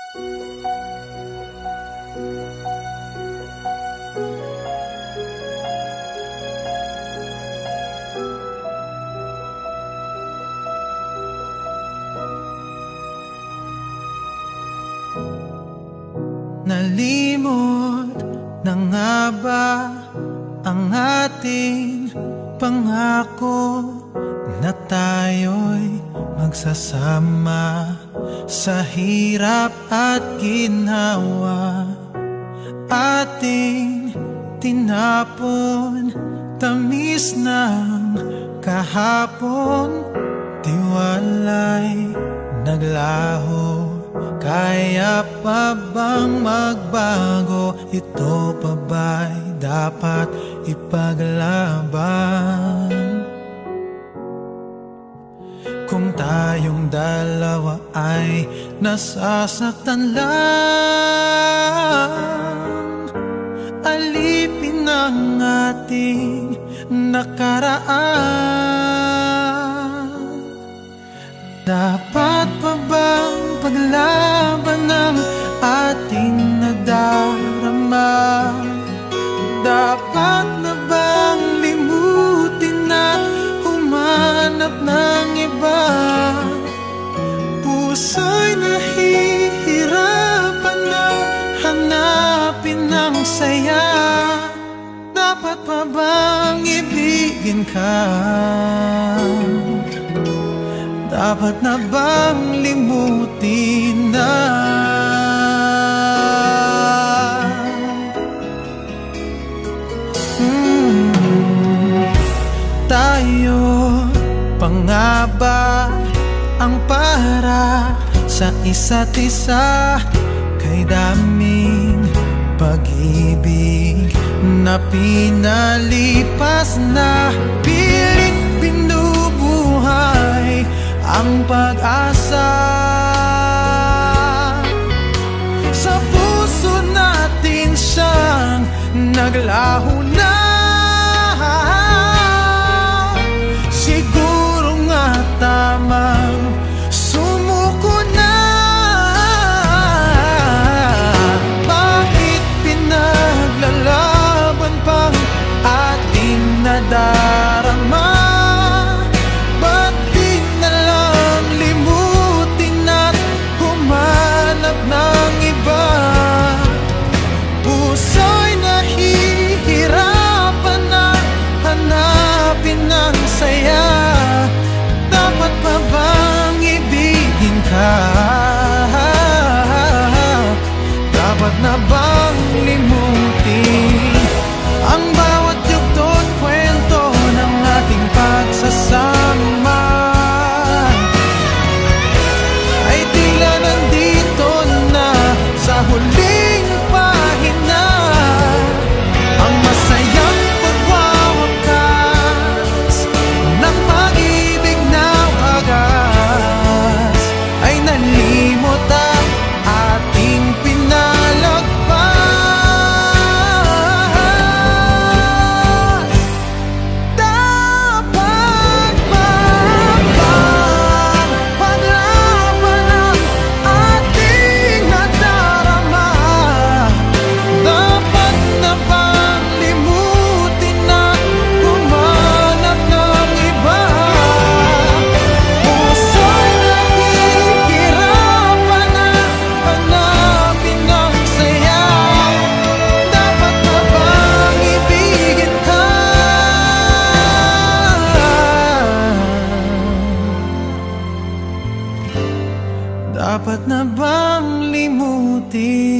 Nalimot na nga ba ang ating pangako na tayo'y magsasama sa hirap at ginhawa? Ating tinapon, tamis ng kahapon, tiwala'y naglaho. Kaya pa bang magbago? Ito pa ba'y dapat ipaglaban? Kung tayong dalawa ay nasasaktan lang, alipin ang ating nakaraan. Dapat pa bang paglaban ng ating nadarama? Dapat na bang limutin at humanap ng iba? Puso'y nahihirapan na hanapin ang saya. Dapat pa bang ibigin ka? Dapat na bang limutin na? Tayo pa nga ba ang para sa isa't isa? Kay daming pag-ibig na pinalipas na, pilit binubuhay ang pag-asa. Sa puso natin siyang naglaho na. Siguro nga tamang sumuko na. Bakit pinaglalaban pang ating nadarama? Dapat pa bang ibigin ka? Dapat na bang limutin ang bawat yugto't kwento ng ating pagsasama? Ay tila nandito na sa huling pahina ang masayang pagwawakas ng pag-ibig na wagas. Ay nalimot ang ating pinalagpas. Dapat ba bang paglaban ang ating nadarama? Dapat na bang limutin at humanap ng iba? Puso'y nahihirapan na hanapin ang saya. Dapat na bang ibigin ka? Dapat na bang limutin